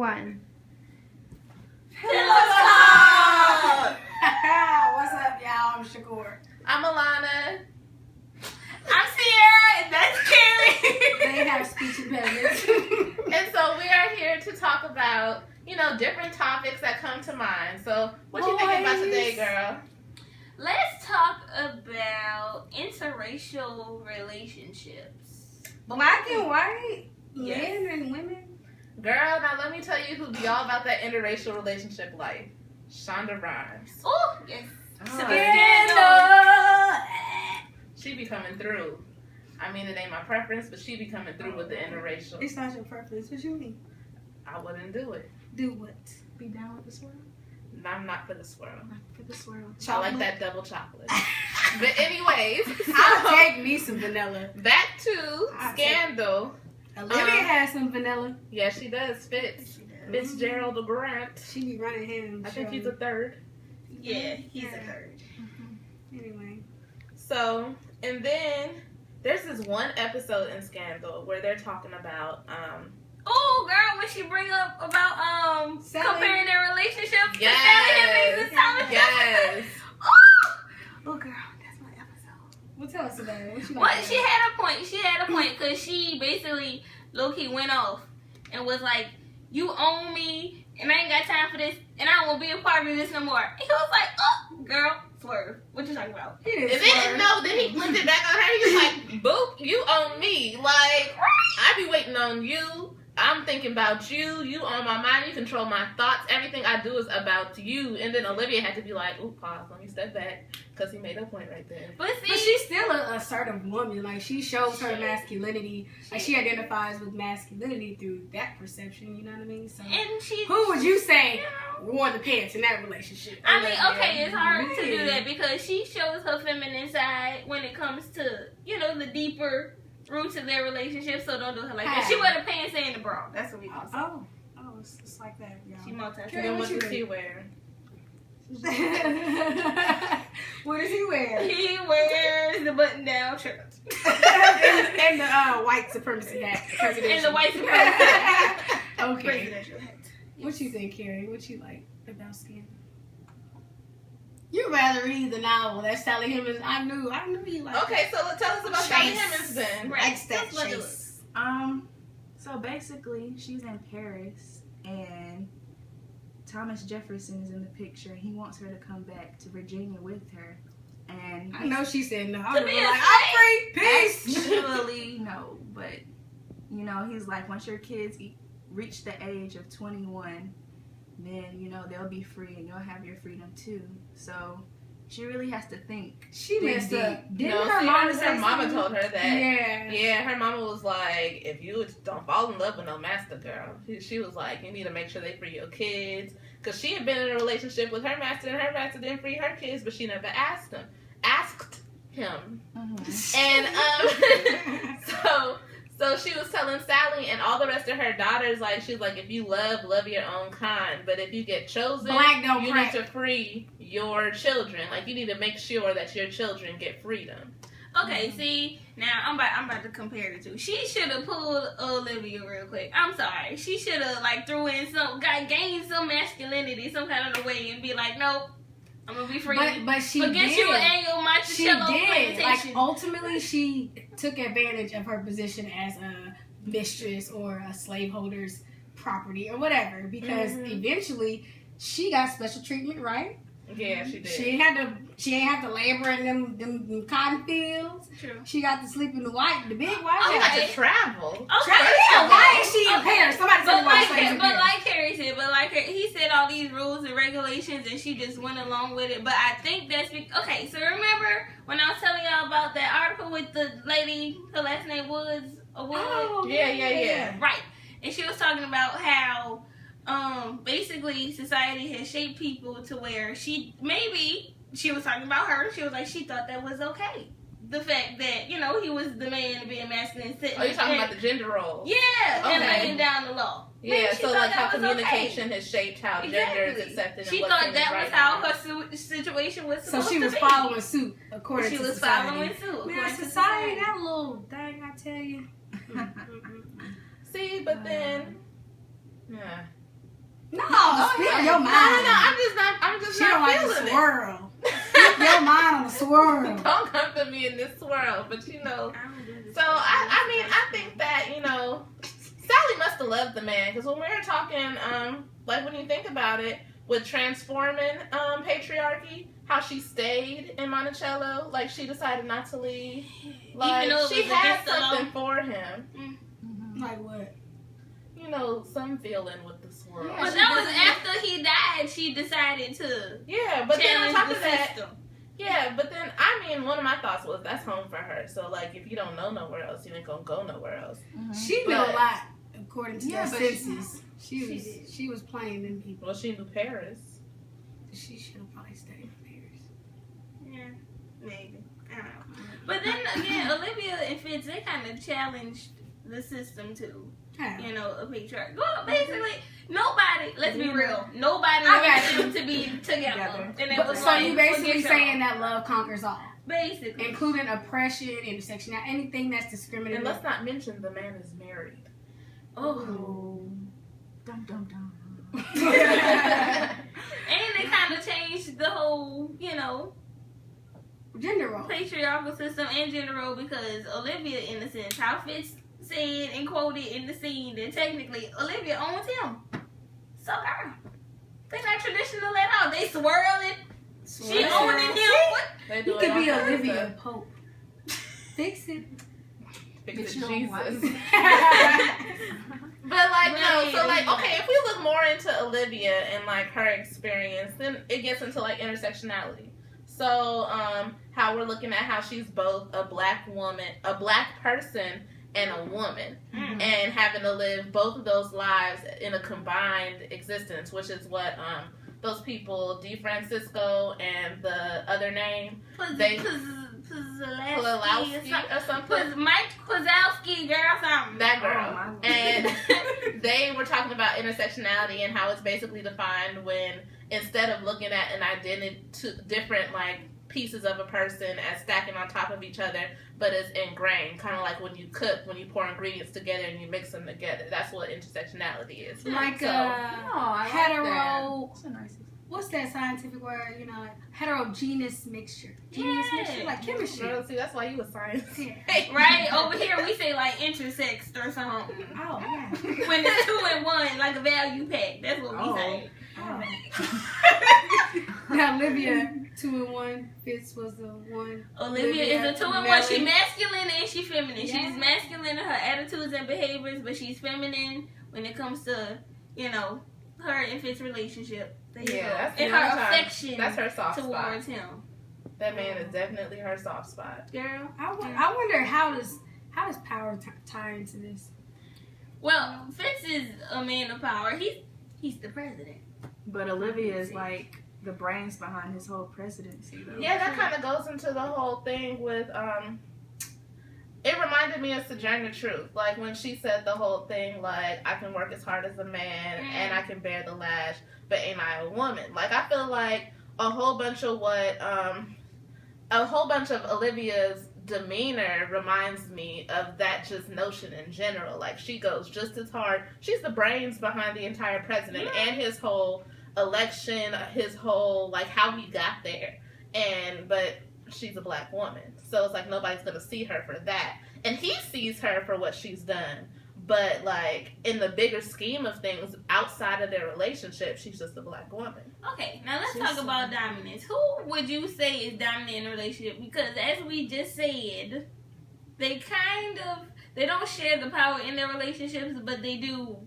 1. Pillow Talk! What's up, y'all? I'm Shakur. I'm Alana. I'm Sierra, and that's Carrie. They have speech impediments. And so we are here to talk about, different topics that come to mind. So what you thinking about today, girl? Let's talk about interracial relationships. Black and white, Yes. men and women. Girl, now let me tell you who be all about that interracial relationship life. Shonda Rhimes. Oh, yes. Scandal. She be coming through. I mean, it ain't my preference, but she be coming through with the interracial. It's not your preference. What you mean? I wouldn't do it. Do what? Be down with the swirl? I'm not for the swirl. Not for the swirl. I like that double chocolate. But anyways, I'll take me some vanilla. back to I'll Scandal. Olivia has some vanilla. Yeah, she does. Fitz. Fitzgerald Grant. She be running him. I think he's a third. Yeah, he's a third. Anyway. So, and then there's this one episode in Scandal where they're talking about Oh, girl, when she bring up about Sally. comparing their relationships Yes. to Sally Hemings and Thomas yes. Oh, girl, that's my episode. Well, tell us about it. What you like What? about She it? had a point. She had a point because she basically low-key went off and was like, you own me and I ain't got time for this and I won't be a part of this no more. And he was like, oh, girl, swerve. What you talking about? He And didn't then, swerve. then he flipped it back on her. He was like, boop, you own me. Like, I be waiting on you. I'm thinking about you. You on my mind. You control my thoughts. Everything I do is about you. And then Olivia had to be like, ooh, pause. Let me step back. Because he made a point right there. But see, But she's still a assertive woman. Like, she shows her masculinity. Like, she identifies with masculinity through that perception. You know what I mean? So, and she. who would you say You know, wore the pants in that relationship? I mean, Olivia. okay, it's hard to do Yeah. that because she shows her feminine side when it comes to, the deeper roots of their relationship. So don't do her like that. She wear the pants and the bra. That's what we gonna say. Oh, it's like that, y'all. She multi. Carrie, Then what what you does he think? wear? What does he wear? He wears the button-down shirt and the white supremacy hat. and the white supremacy Okay. presidential hat. What you think, Carrie? What you like about Scandal? You'd rather read the novel. That's Sally Hemings. I knew you like. Okay, so tell us about Sally Chase. Hemings then. Right. that Just look at chase. So basically, she's in Paris, and Thomas Jefferson is in the picture. He wants her to come back to Virginia with her, and I know she said no. I To was be a like, I'm free. Peace. actually no, but he's like, once your kids reach the age of 21, then they'll be free and you'll have your freedom too. So she really has to think. She messed deep. up. Didn't No, her see, mama her say mama something? told her that. Yeah. Yeah, her mama was like, if you don't fall in love with no master girl, she was like, you need to make sure they free your kids. Because she had been in a relationship with her master, and her master didn't free her kids, but she never asked him. And so she was telling Sally and all the rest of her daughters, like, she's like, if you love your own kind. But if you get chosen, Black don't you crack. need to free your children. Like, you need to make sure that your children get freedom. Okay, see, now I'm about to compare the two. She should have pulled Olivia real quick. I'm sorry. She should have threw in gained some masculinity, some kind of way, and be like, nope, I'm gonna be free. But she Forget did. you and your She Monticello did. plantation. Like, ultimately, she took advantage of her position as a mistress or a slaveholder's property or whatever, because eventually she got special treatment, right? Yeah, she did. She ain't have to labor in them cotton fields. True. She got to sleep in the big white She house. got to travel. Okay. Yeah, why is she in Okay. Paris? Somebody tell me why she's in Paris. like Carrie said, he said all these rules and regulations, and she just went along with it. But I think that's okay. So remember when I was telling y'all about that article with the lady, her last name Woods, or Wood? Oh, Yeah. Right. And she was talking about how basically society has shaped people to where she was talking about her. She was like, she thought that was okay. The fact that, he was the man being masculine. Oh, you're talking about the gender roles. Yeah, and Okay. laying down the law. Yeah, Maybe she so thought like that how was communication has shaped how gender is accepted. She and thought what's that right was how now. her situation was So supposed she to was be. following suit according She to was society. following suit. Man, according to society, that little thing, I tell you. See, but then, yeah. No, Go speak ahead. your No, mind. I'm just She not don't like the feeling it. swirl. Speak your mind on the swirl. Don't come to me in this swirl, but you know. I don't do this. So I mean, I think that Sally must have loved the man, because when we were talking, like when you think about it, with transforming patriarchy, how she stayed in Monticello, like she decided not to leave, like Even though it she was had against the law. something for him, Like what? some feeling with the swirl. Yeah, But she that was doesn't- after he died. She decided to Yeah, but then on challenge top the of that, system. yeah, but then I mean, one of my thoughts was that's home for her. So like, if you don't know nowhere else, you ain't gonna go nowhere else. She knew a But- lot according to Yeah, the but census. did. She was playing them people. Well, she knew Paris. She should have probably stayed in Paris. Yeah, maybe. I don't know. But then again, Olivia and Fitz, they kind of challenged the system too. Yeah. A patriarch. Well, basically, nobody. Let's be real. Nobody I got wants you. them to be together. And it But, was so like, you basically forget saying y'all. that love conquers all, Basically. including oppression, intersection, anything that's And discriminative. let's not mention the man is married. Oh. Dum dum dum. And they kind of changed the whole, Gender role. patriarchal system and gender role because Olivia, in a sense, how Fitz said and quoted in the scene that technically Olivia owns him. So, girl, they're not traditional at all. They swirling. She Swirl. owning him. What? They You do could it be on purpose. Olivia Pope. Fix it. Fix Bitch, it, you don't Jesus. want- But like no, so like Right. okay, if we look more into Olivia and like her experience, then it gets into like intersectionality. So how we're looking at how she's both a black woman, a black person, and a woman, and having to live both of those lives in a combined existence, which is what those people, DeFrancisco and the other name, They- Pulowski or something. Mike Kozlowski, girl, something. That Oh, girl. my- And they were talking about intersectionality and how it's basically defined when instead of looking at an identity, different like pieces of a person as stacking on top of each other, but it's ingrained, kind of like when you cook, when you pour ingredients together and you mix them together. That's what intersectionality is. Like So- I like hetero. That's a nice. What's that scientific word? Like heterogeneous mixture. Geneous Yeah. mixture, like chemistry. Girl, see, that's why you a science. Yeah. Right over here, we say like intersexed or something. Oh yeah. When it's 2 in 1, like a value pack. That's what we Oh. say. Now Olivia 2 in 1. Fitz was the one. Olivia is a 2 in 1. Melly. She's masculine and she's feminine. Yeah. She's masculine in her attitudes and behaviors, but she's feminine when it comes to, her and Fitz's relationship. There you Yeah, go. that's the And only her time. affection That's her soft spot. towards him. That man is definitely her soft spot. Girl. I wonder how does power tie into this? Well, Fitz is a man of power. He's the president. But Olivia is like the brains behind his whole presidency, though. Yeah, that kind of goes into the whole thing with it reminded me of Sojourner Truth, like when she said the whole thing, like I can work as hard as a man and I can bear the lash, but ain't I a woman? Like I feel like a whole bunch of Olivia's demeanor reminds me of that just notion in general. Like she goes just as hard. She's the brains behind the entire president and his whole election, his whole like how he got there. But she's a black woman, so it's like nobody's gonna see her for that, and he sees her for what she's done. But like in the bigger scheme of things, outside of their relationship, she's just a black woman. Okay, now let's talk about dominance. Who would you say is dominant in a relationship? Because as we just said, they don't share the power in their relationships, but they do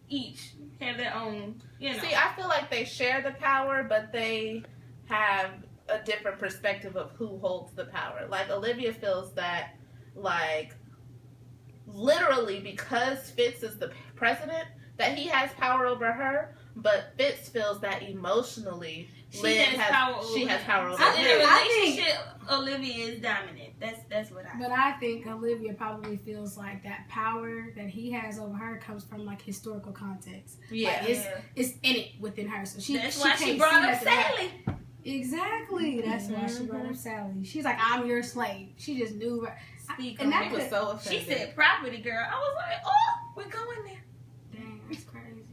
each have their own, See, I feel like they share the power, but they have a different perspective of who holds the power. Like Olivia feels that, like, literally because Fitz is the president, that he has power over her, but Fitz feels that emotionally she has power over So him. in a I relationship, Olivia is dominant. That's what I. But I think Olivia probably feels like that power that he has over her comes from like historical context. Yeah. Like, it's in it within her. So That's why she can't brought see up nothing else. Sally. Exactly. That's why she brought up Sally. She's like, I'm your slave. She just knew. Speak And on that He was so She offended. said property, girl. I was like, oh, we're going there. Dang, that's crazy.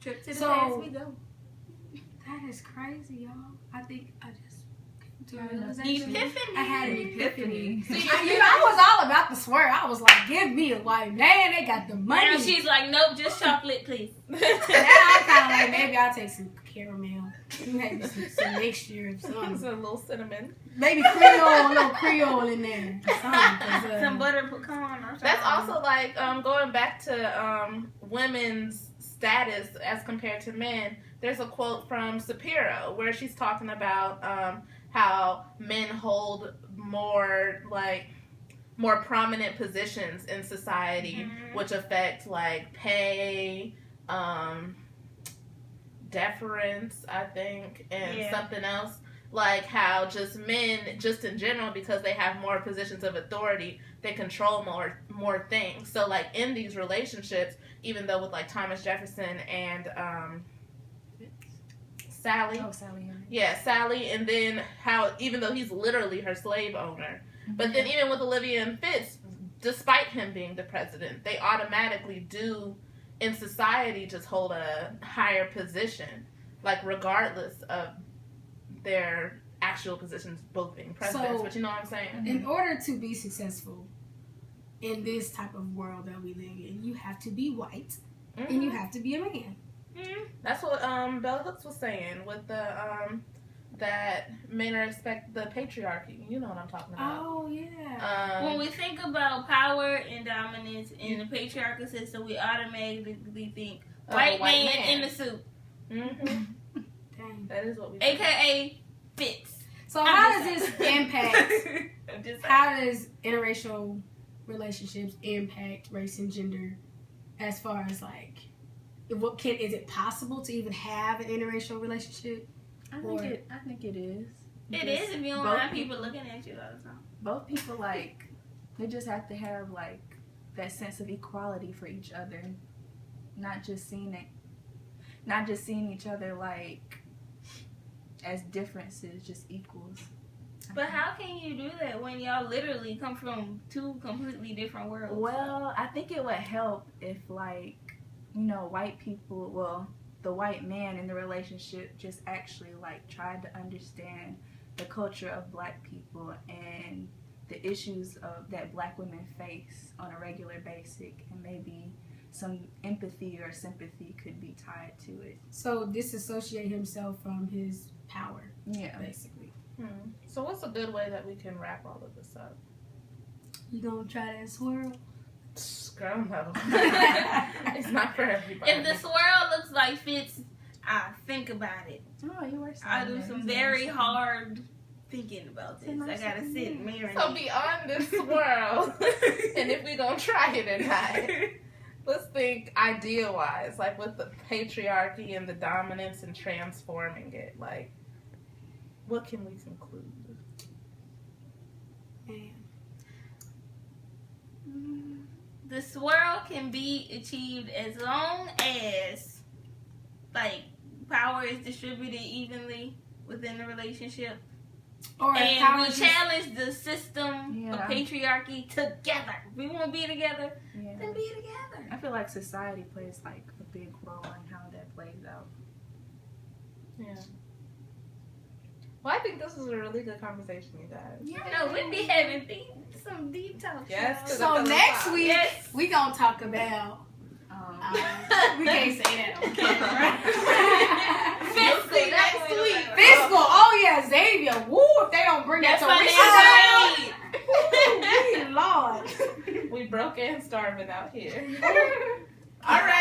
Trip to the So- past we go. That is crazy, y'all. I think I just came to a Yeah, realization. Epiphany. I had an epiphany. See, I was all about the swear. I was like, give me a white man. They got the money. Now she's like, nope, just chocolate, please. Now I'm kind of like, maybe I'll take some caramel. Maybe some mixture of something. a little cinnamon. Maybe Creole, a little Creole in there. Or something, 'cause, Some butter pecan or something. That's also like going back to women's status as compared to men. There's a quote from Shapiro where she's talking about how men hold more prominent positions in society, which affect like pay, deference, I think, and something else. Like how just men, just in general, because they have more positions of authority, they control more things. So like in these relationships, even though with like Thomas Jefferson and Sally. Oh, Sally Henry. Yeah, Sally, and then how even though he's literally her slave owner, but then even with Olivia and Fitz, despite him being the president, they automatically do in society just hold a higher position, like regardless of their actual positions both being presidents. So- but you know what I'm saying? In order to be successful in this type of world that we live in, you have to be white and you have to be a man. That's what Bell Hooks was saying with the that men are expect the patriarchy. You know what I'm talking about. Oh yeah. When we think about power and dominance in the patriarchal system, we automatically think white man in the suit, Mm-hmm. Dang. That is what we. aka Fitz. So how does this impact? I'm just How does interracial relationships impact race and gender? As far as like, is it possible to even have an interracial relationship? I think it is. It is if you don't Both want people looking at you all the time. Both people they just have to have that sense of equality for each other, not just seeing each other as differences, just equals. But how can you do that when y'all literally come from two completely different worlds? Well, I think it would help if white people, the white man in the relationship just actually tried to understand the culture of black people and the issues that black women face on a regular basis, and maybe some empathy or sympathy could be tied to it. So disassociate himself from his power, Yeah. basically. So what's a good way that we can wrap all of this up? You gonna try that swirl? Girl, no. It's not for everybody. If the swirl looks like Fitz, I think about it. Oh, you were. I do some very hard thinking about this. I gotta sit and marinate. So beyond this swirl, and if we gonna try it or not, let's think idea-wise, like with the patriarchy and the dominance and transforming it. Like, what can we conclude? The swirl can be achieved as long as power is distributed evenly within the relationship. Or if And power we is- challenge the system Yeah. of patriarchy together. If we want to be together, Yeah. then be together. I feel like society plays a big role in how that plays out. Yeah. Well, I think this was a really good conversation, you guys. You know, we be having some deep talks. Yes, y'all. So next week Yes. we gonna talk about. We can't say that on camera. Fiscal next week. Fiscal. Oh yeah, Xavier. Woo! If they don't bring that That's to my name. Lord. We broke and starving out here. All right.